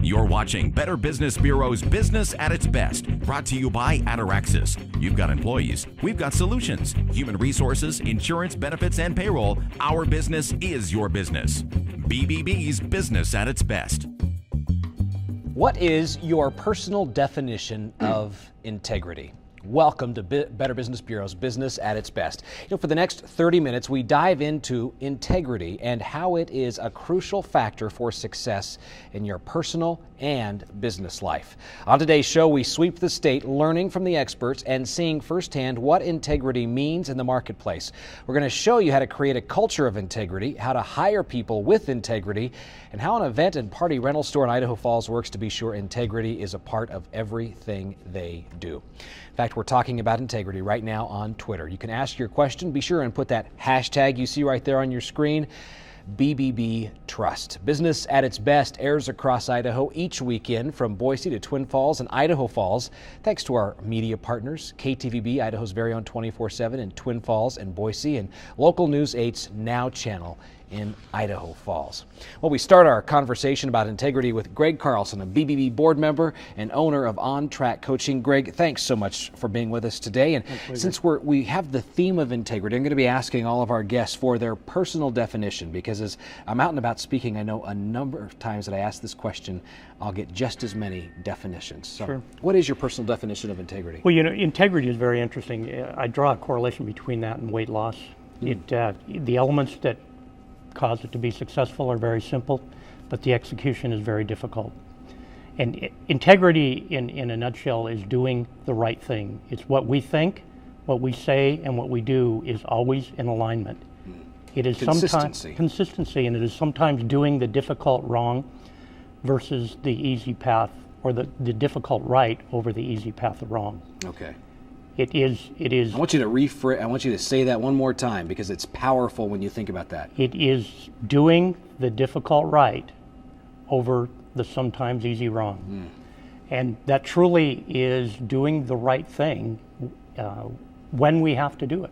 You're watching Better Business Bureau's Business at its Best, brought to you by Ataraxis. You've got employees, we've got solutions. Human resources, insurance, benefits, and payroll. Our business is your business. BBB's Business at its Best. What is your personal definition of integrity? Welcome to Better Business Bureau's Business at its Best. For the next 30 minutes, we dive into integrity and how it is a crucial factor for success in your personal and business life. On today's show, we sweep the state, learning from the experts and seeing firsthand what integrity means in the marketplace. We're going to show you how to create a culture of integrity, how to hire people with integrity, and how an event and party rental store in Idaho Falls works to be sure integrity is a part of everything they do. In fact, we're talking about integrity right now on Twitter. You can ask your question. Be sure and put that hashtag you see right there on your screen, BBB Trust. Business at its Best airs across Idaho each weekend from Boise to Twin Falls and Idaho Falls. Thanks to our media partners, KTVB, Idaho's very own 24/7 in Twin Falls and Boise, and Local News 8's Now channel in Idaho Falls. Well, we start our conversation about integrity with Greg Carlson, a BBB board member and owner of On Track Coaching. Greg, thanks so much for being with us today. And since we have the theme of integrity, I'm going to be asking all of our guests for their personal definition, because as I'm out and about speaking, I know a number of times that I ask this question, I'll get just as many definitions. So Sure. What is your personal definition of integrity? Well, integrity is very interesting. I draw a correlation between that and weight loss. The elements that cause it to be successful are very simple, but the execution is very difficult. And integrity, in a nutshell, is doing the right thing. It's what we think, what we say, and what we do is always in alignment. It is sometimes consistency, and it is sometimes doing the difficult wrong versus the easy path, or the difficult right over the easy path of wrong. Okay. It is. I want you to say that one more time, because it's powerful when you think about that. It is doing the difficult right over the sometimes easy wrong. And that truly is doing the right thing when we have to do it.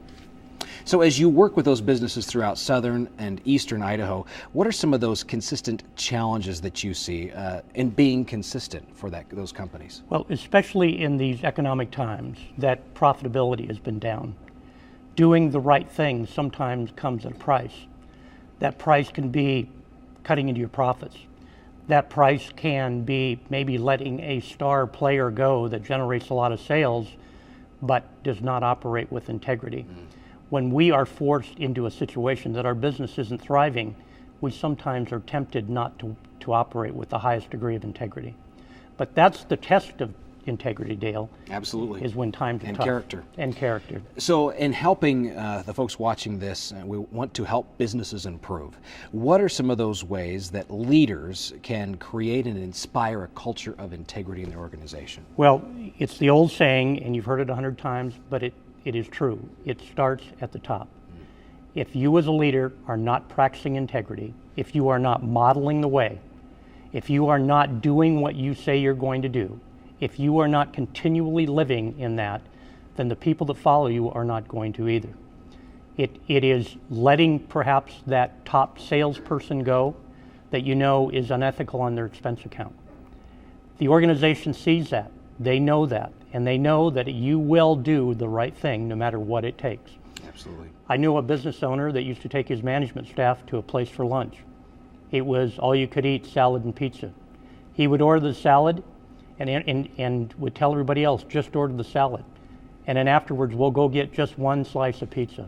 So as you work with those businesses throughout southern and eastern Idaho, what are some of those consistent challenges that you see in being consistent for those companies? Well, especially in these economic times, that profitability has been down. Doing the right thing sometimes comes at a price. That price can be cutting into your profits. That price can be maybe letting a star player go that generates a lot of sales, but does not operate with integrity. When we are forced into a situation that our business isn't thriving, we sometimes are tempted not to operate with the highest degree of integrity. But that's the test of integrity, Dale. Absolutely. Is when times are and tough. Character. And character. So in helping the folks watching this, we want to help businesses improve. What are some of those ways that leaders can create and inspire a culture of integrity in their organization? Well, it's the old saying, and you've heard it 100 times, but it is true. It starts at the top. If you as a leader are not practicing integrity, if you are not modeling the way, if you are not doing what you say you're going to do, if you are not continually living in that, then the people that follow you are not going to either. It is letting perhaps that top salesperson go that you know is unethical on their expense account. The organization sees that. They know that, and they know that you will do the right thing no matter what it takes. Absolutely. I knew a business owner that used to take his management staff to a place for lunch. It was all you could eat, salad and pizza. He would order the salad and would tell everybody else, just order the salad. And then afterwards, we'll go get just one slice of pizza.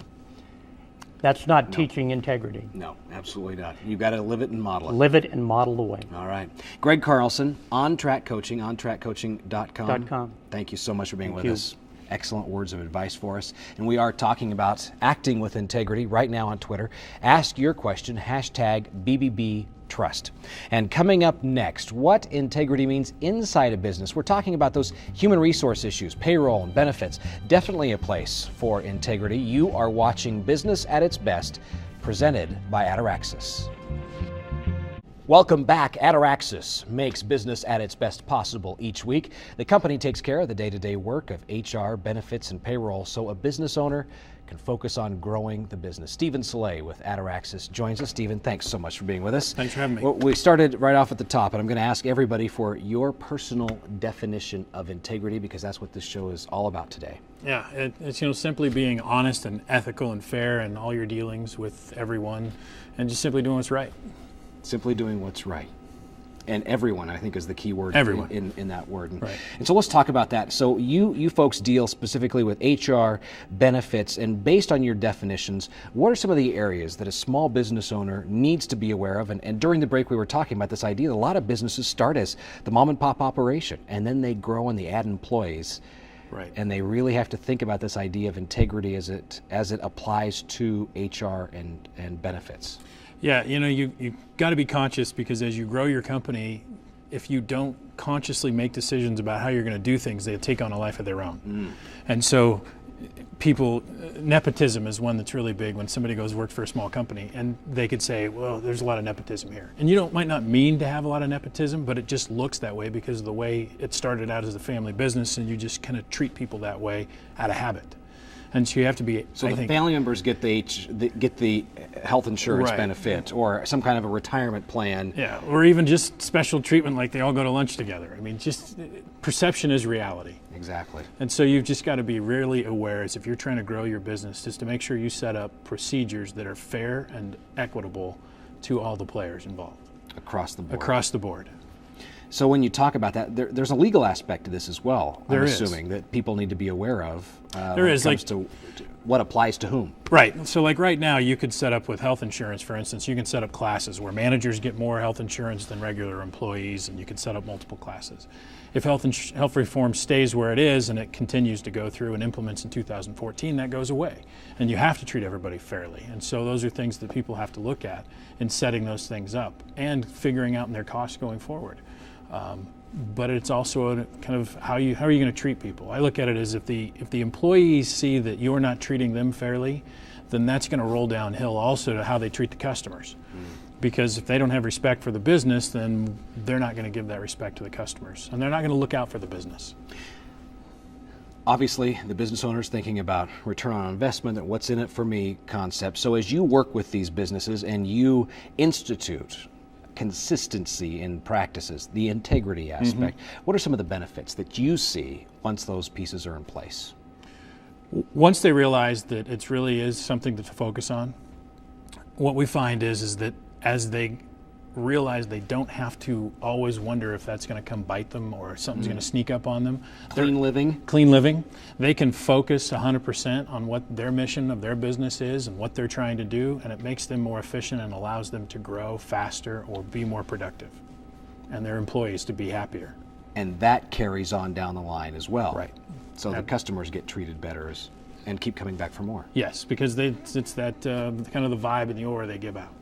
That's not teaching integrity. No, absolutely not. You've got to live it and model it. Live it and model the way. All right. Greg Carlson, On Track Coaching, ontrackcoaching.com. Thank you so much for being with us. Excellent words of advice for us. And we are talking about acting with integrity right now on Twitter. Ask your question, hashtag BBB Trust. And coming up next, what integrity means inside a business. We're talking about those human resource issues, payroll and benefits. Definitely a place for integrity. You are watching Business at its Best, presented by Ataraxis. Welcome back. Ataraxis makes business at its best possible each week. The company takes care of the day-to-day work of HR, benefits, and payroll so a business owner can focus on growing the business. Stephen Cilley with Ataraxis joins us. Stephen, thanks so much for being with us. Thanks for having me. Well, we started right off at the top, and I'm going to ask everybody for your personal definition of integrity, because that's what this show is all about today. Yeah, it's simply being honest and ethical and fair in all your dealings with everyone, and just simply doing what's right. Simply doing what's right. And everyone, I think, is the key word Everyone. in that word. Right. And so let's talk about that. So you folks deal specifically with HR, benefits, and based on your definitions, what are some of the areas that a small business owner needs to be aware of? And during the break, we were talking about this idea that a lot of businesses start as the mom and pop operation, and then they grow and they add employees. Right. And they really have to think about this idea of integrity as it applies to HR and benefits. Yeah, you got to be conscious, because as you grow your company, if you don't consciously make decisions about how you're going to do things, they take on a life of their own. And so nepotism is one that's really big when somebody goes work for a small company, and they could say, well, there's a lot of nepotism here. And you might not mean to have a lot of nepotism, but it just looks that way because of the way it started out as a family business, and you just kind of treat people that way out of habit. And so you have to be. So the family members get the health insurance Right. benefit, or some kind of a retirement plan. Yeah, or even just special treatment, like they all go to lunch together. I mean, just perception is reality. Exactly. And so you've just got to be really aware, as if you're trying to grow your business, just to make sure you set up procedures that are fair and equitable to all the players involved. Across the board. Across the board. So when you talk about that, there's a legal aspect to this as well. There I'm is. assuming that people need to be aware of. There when is, it comes to what applies to whom. Right. So like right now, you could set up with health insurance, for instance, you can set up classes where managers get more health insurance than regular employees, and you can set up multiple classes. If health reform stays where it is and it continues to go through and implements in 2014, that goes away. And you have to treat everybody fairly. And so those are things that people have to look at in setting those things up and figuring out their costs going forward. But it's also a kind of how are you going to treat people? I look at it as if the employees see that you're not treating them fairly, then that's going to roll downhill also to how they treat the customers. Because if they don't have respect for the business, then they're not going to give that respect to the customers, and they're not going to look out for the business. Obviously, the business owner is thinking about return on investment and what's in it for me concept. So as you work with these businesses and you institute consistency in practices, the integrity aspect, what are some of the benefits that you see once those pieces are in place? Once they realize that it really is something to focus on, what we find is that as they realize they don't have to always wonder if that's going to come bite them or something's going to sneak up on them. Clean living. They can focus 100% on what their mission of their business is and what they're trying to do, and it makes them more efficient and allows them to grow faster or be more productive, and their employees to be happier. And that carries on down the line as well. Right. So the customers get treated better and keep coming back for more. Yes, because it's that kind of the vibe and the aura they give out.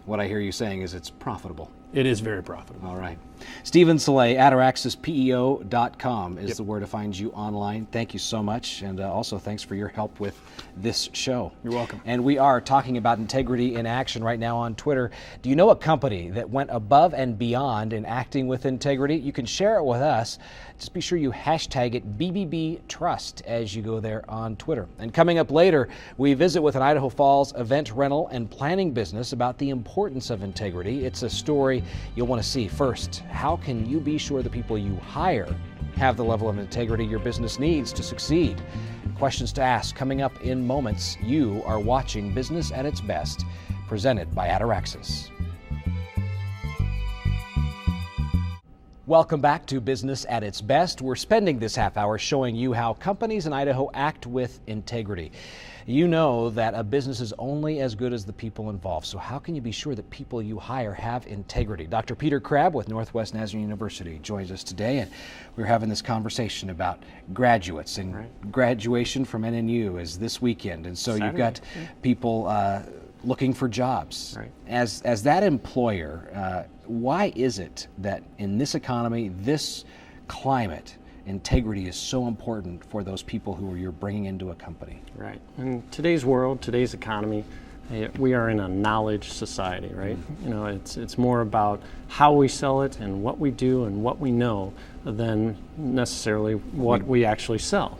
What I hear you saying is it's profitable. It is very profitable. All right. Stephen Cilley, AtaraxisPEO.com is the where to find you online. Thank you so much. And also thanks for your help with this show. You're welcome. And we are talking about integrity in action right now on Twitter. Do you know a company that went above and beyond in acting with integrity? You can share it with us. Just be sure you hashtag it BBB Trust as you go there on Twitter. And coming up later, we visit with an Idaho Falls event rental and planning business about the importance of integrity. It's a story you'll want to see. First, how can you be sure the people you hire have the level of integrity your business needs to succeed? Questions to ask coming up in moments. You are watching Business at its Best, presented by Ataraxis. Welcome back to Business at its Best. We're spending this half hour showing you how companies in Idaho act with integrity. You know that a business is only as good as the people involved, so how can you be sure that people you hire have integrity? Dr. Peter Crabb with Northwest Nazarene University joins us today, and we're having this conversation about graduates, and graduation from NNU is this weekend, and so you've got people looking for jobs. Right. As that employer, why is it that in this economy, this climate, integrity is so important for those people who you're bringing into a company? Right. In today's world, today's economy, We are in a knowledge society, right? You know, it's more about how we sell it and what we do and what we know than necessarily what we actually sell.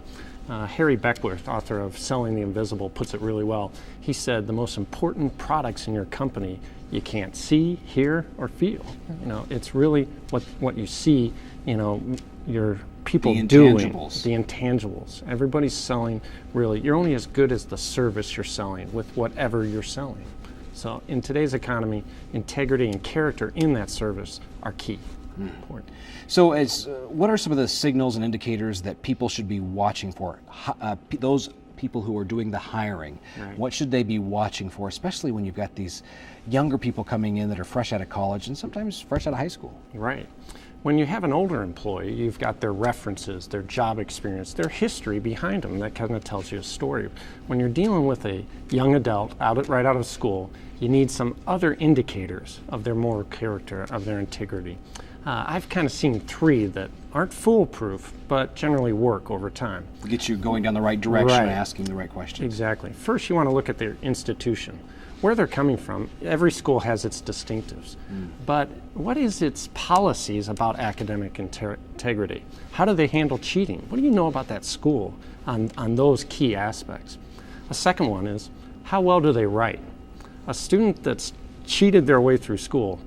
Harry Beckworth, author of Selling the Invisible, puts it really well. He said the most important products in your company you can't see, hear, or feel. You know, it's really what you see, you know, your people doing. The intangibles. Everybody's selling, really, you're only as good as the service you're selling with whatever you're selling. So in today's economy, integrity and character in that service are key. Important. So what are some of the signals and indicators that people should be watching for? Those people who are doing the hiring, what should they be watching for, especially when you've got these younger people coming in that are fresh out of college and sometimes fresh out of high school? Right. When you have an older employee, you've got their references, their job experience, their history behind them. That kind of tells you a story. When you're dealing with a young adult right out of school, you need some other indicators of their moral character, of their integrity. I've kind of seen 3 that aren't foolproof, but generally work over time. Get you going down the right direction and asking the right questions. Exactly. First, you want to look at their institution, where they're coming from. Every school has its distinctives, but what is its policies about academic integrity? How do they handle cheating? What do you know about that school on those key aspects? A second one is, how well do they write? A student that's cheated their way through school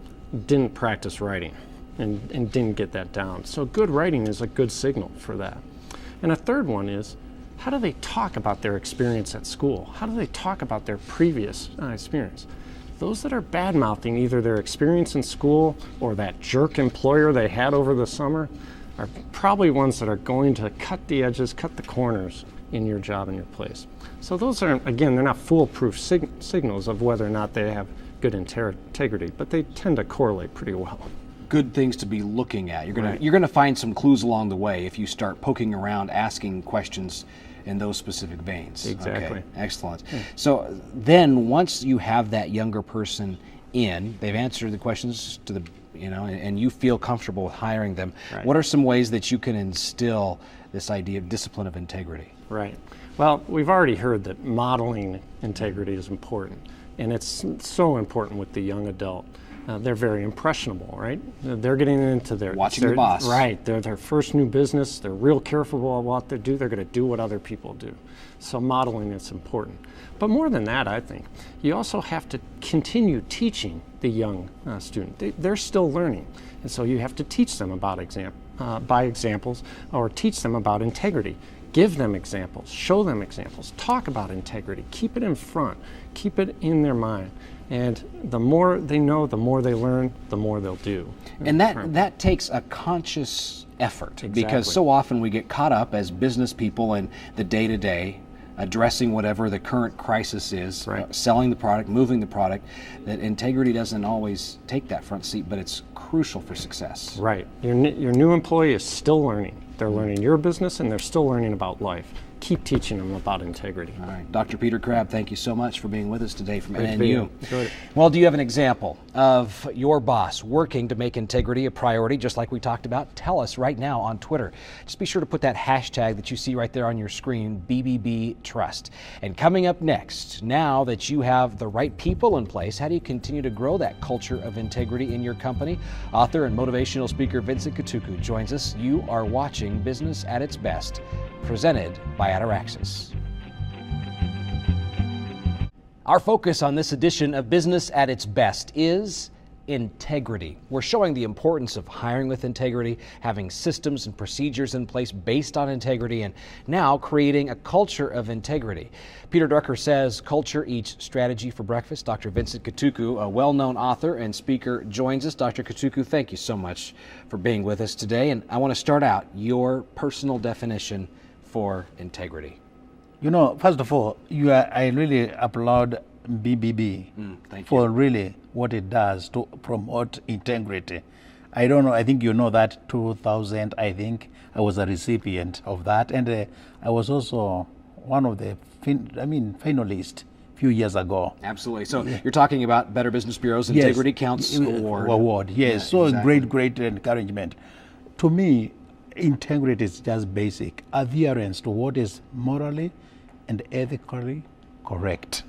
didn't practice writing and didn't get that down. So good writing is a good signal for that. And a third one is, how do they talk about their experience at school? How do they talk about their previous experience? Those that are bad-mouthing either their experience in school or that jerk employer they had over the summer are probably ones that are going to cut the edges, cut the corners in your job and your place. So those are, again, they're not foolproof signals of whether or not they have good integrity, but they tend to correlate pretty well. Good things to be looking at. You're gonna find some clues along the way if you start poking around, asking questions in those specific veins. Exactly. Okay, excellent. So then once you have that younger person in, they've answered the questions to the, and you feel comfortable with hiring them, what are some ways that you can instill this idea of discipline of integrity? Right. Well, we've already heard that modeling integrity is important, and it's so important with the young adult. They're very impressionable, right? They're getting into watching the boss. Right. They're their first new business. They're real careful about what they do. They're going to do what other people do. So modeling is important. But more than that, I think, you also have to continue teaching the young student. They're still learning. And so you have to teach them about by examples, or teach them about integrity. Give them examples, show them examples, talk about integrity, keep it in front, keep it in their mind. And the more they know, the more they learn, the more they'll do. And that takes a conscious effort, because so often we get caught up as business people in the day-to-day, addressing whatever the current crisis is, selling the product, moving the product, that integrity doesn't always take that front seat, but it's crucial for success. Right. Your new employee is still learning. They're learning your business, and they're still learning about life. Keep teaching them about integrity. All right. Dr. Peter Crabb, thank you so much for being with us today from NNU. Well, do you have an example of your boss working to make integrity a priority, just like we talked about? Tell us right now on Twitter. Just be sure to put that hashtag that you see right there on your screen, BBB Trust. And coming up next, now that you have the right people in place, how do you continue to grow that culture of integrity in your company? Author and motivational speaker Vincent Kituku joins us. You are watching Business at its Best, presented by Ataraxis. Our focus on this edition of Business at its Best is integrity. We're showing the importance of hiring with integrity, having systems and procedures in place based on integrity, and now creating a culture of integrity. Peter Drucker says culture eats strategy for breakfast. Dr. Vincent Kituku, a well-known author and speaker, joins us. Dr. Kituku, thank you so much for being with us today. And I want to start out your personal definition for integrity. First of all, I really applaud BBB for really what it does to promote integrity. I don't know, I think you know that 2000, I think I was a recipient of that, and I was also one of the finalists a few years ago. Absolutely. So you're talking about Better Business Bureau's Integrity Counts Award. Yes. Yeah, so exactly. Great encouragement. To me, integrity is just basic adherence to what is morally and ethically correct.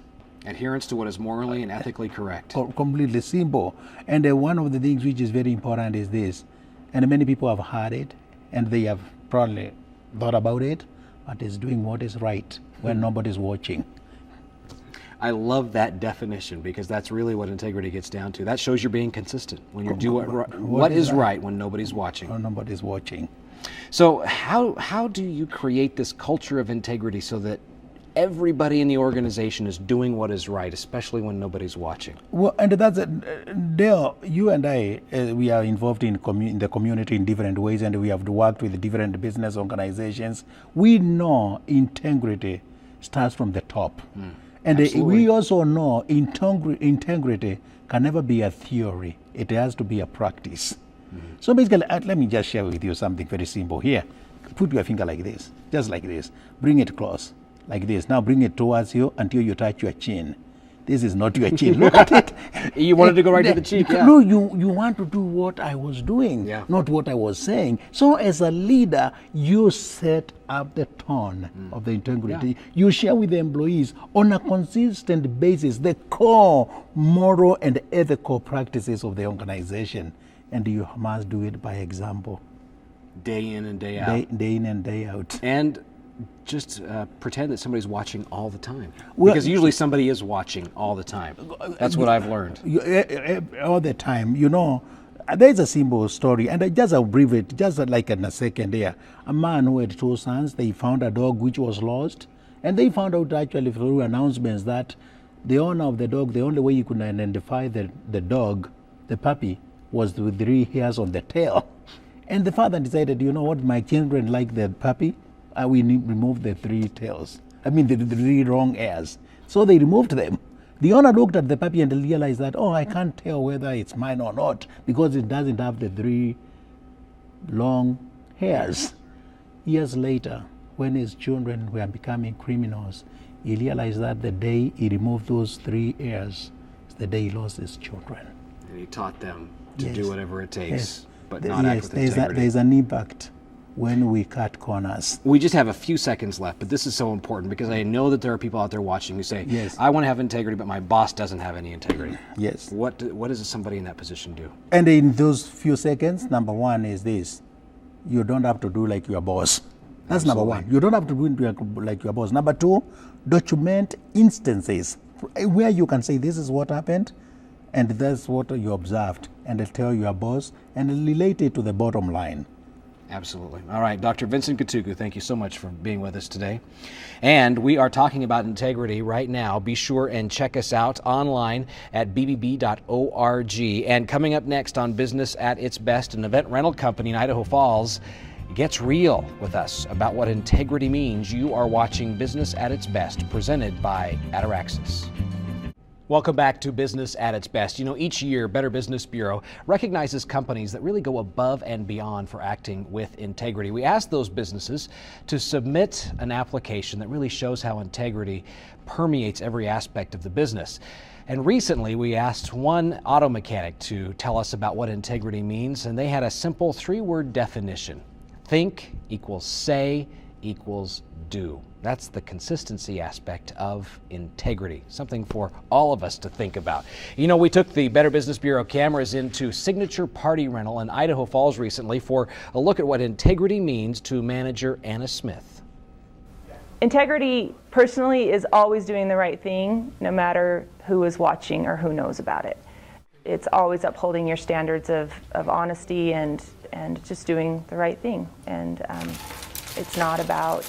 Adherence to what is morally and ethically correct. Completely simple. And one of the things which is very important is this, and many people have heard it, and they have probably thought about it, but it's doing what is right when nobody's watching. I love that definition, because that's really what integrity gets down to. That shows you're being consistent when you're doing what is right when nobody's watching. When nobody's watching. So how do you create this culture of integrity so that everybody in the organization is doing what is right, especially when nobody's watching? Well, and that's Dale, you and I, we are involved in the community in different ways, and we have worked with different business organizations. We know integrity starts from the top. And we also know integrity can never be a theory. It has to be a practice. So basically, let me just share with you something very simple here. Put your finger like this, just like this. Bring it close, like this. Now bring it towards you until you touch your chin. This is not your chin. Look at it. You wanted to go right to the cheek. Yeah. No, you want to do what I was doing, not what I was saying. So as a leader, you set up the tone of the integrity. You share with the employees on a consistent basis the core moral and ethical practices of the organization. And you must do it by example. Day in and day out. Day in and day out. And just pretend that somebody's watching all the time. Because usually somebody is watching all the time. That's what I've learned. All the time. You know, there's a simple story, and I just abbreviate, just like in a second here. A man who had 2 sons, they found a dog which was lost, and they found out actually through announcements that the owner of the dog, the only way you could identify the dog, the puppy, was with 3 hairs on the tail. And the father decided, you know what, my children like the puppy, we remove the 3 tails. I mean, the 3 wrong hairs. So they removed them. The owner looked at the puppy and realized that, oh, I can't tell whether it's mine or not because it doesn't have the 3 long hairs. Years later, when his children were becoming criminals, he realized that the day he removed those 3 hairs is the day he lost his children. And he taught them to do whatever it takes, but not act with integrity. There's an impact when we cut corners. We just have a few seconds left, but this is so important because I know that there are people out there watching who say, I want to have integrity, but my boss doesn't have any integrity. Yes. What does somebody in that position do? And in those few seconds, number one is this. You don't have to do like your boss. That's number one. You don't have to do like your boss. Number 2, document instances where you can say this is what happened and that's what you observed, and tell your boss and relate it to the bottom line. Absolutely. All right, Dr. Vincent Kituku, thank you so much for being with us today. And we are talking about integrity right now. Be sure and check us out online at bbb.org. And coming up next on Business at Its Best, an event rental company in Idaho Falls gets real with us about what integrity means. You are watching Business at Its Best, presented by Ataraxis. Welcome back to Business at Its Best. You know, each year, Better Business Bureau recognizes companies that really go above and beyond for acting with integrity. We ask those businesses to submit an application that really shows how integrity permeates every aspect of the business. And recently, we asked one auto mechanic to tell us about what integrity means, and they had a simple 3-word definition. Think equals say equals do. That's the consistency aspect of integrity, something for all of us to think about. You know, we took the Better Business Bureau cameras into Signature Party Rental in Idaho Falls recently for a look at what integrity means to manager Anna Smith. Integrity, personally, is always doing the right thing, no matter who is watching or who knows about it. It's always upholding your standards of honesty and just doing the right thing. And it's not about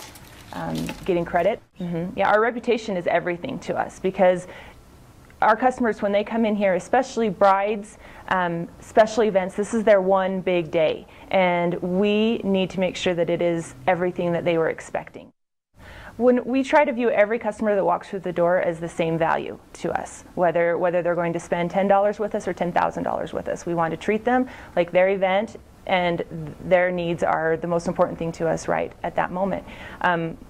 getting credit. Yeah, our reputation is everything to us because our customers, when they come in here, especially brides, special events, this is their one big day. And we need to make sure that it is everything that they were expecting. When we try to view every customer that walks through the door as the same value to us, whether they're going to spend $10 with us or $10,000 with us, we want to treat them like their event and their needs are the most important thing to us right at that moment.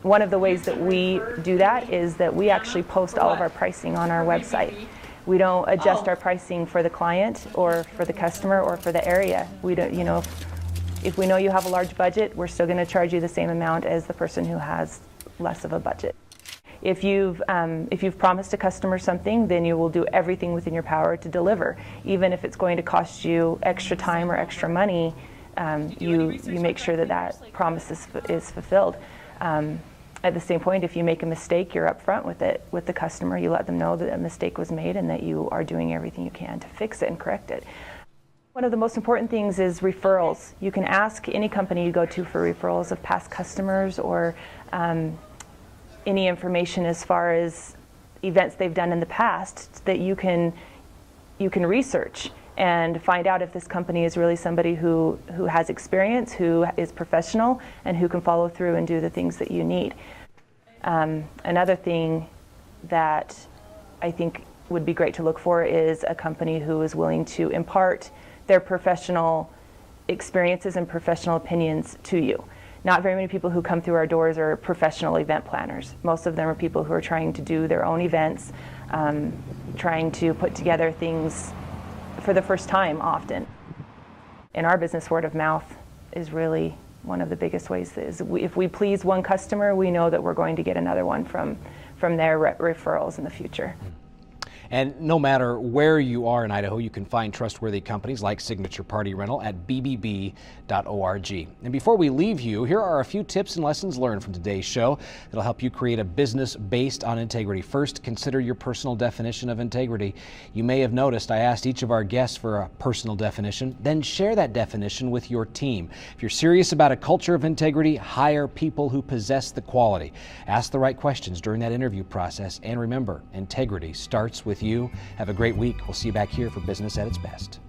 One of the ways that we do that is that we actually post all of our pricing on our website. We don't adjust our pricing for the client or for the customer or for the area. We don't, you know, if we know you have a large budget, we're still going to charge you the same amount as the person who has less of a budget. If you've promised a customer something, then you will do everything within your power to deliver, even if it's going to cost you extra time or extra money. You make sure that that promise is fulfilled. At the same point, if you make a mistake, you're upfront with it with the customer. You let them know that a mistake was made and that you are doing everything you can to fix it and correct it. One of the most important things is referrals. You can ask any company you go to for referrals of past customers or any information as far as events they've done in the past that you can research and find out if this company is really somebody who has experience, who is professional, and who can follow through and do the things that you need. Another thing that I think would be great to look for is a company who is willing to impart their professional experiences and professional opinions to you. Not very many people who come through our doors are professional event planners. Most of them are people who are trying to do their own events, trying to put together things for the first time often. In our business, word of mouth is really one of the biggest ways. If we please one customer, we know that we're going to get another one from their referrals in the future. And no matter where you are in Idaho, you can find trustworthy companies like Signature Party Rental at bbb.org. And before we leave you, here are a few tips and lessons learned from today's show that'll help you create a business based on integrity. First, consider your personal definition of integrity. You may have noticed I asked each of our guests for a personal definition, then share that definition with your team. If you're serious about a culture of integrity, hire people who possess the quality. Ask the right questions during that interview process, and remember, integrity starts with you. Have a great week. We'll see you back here for Business at its Best.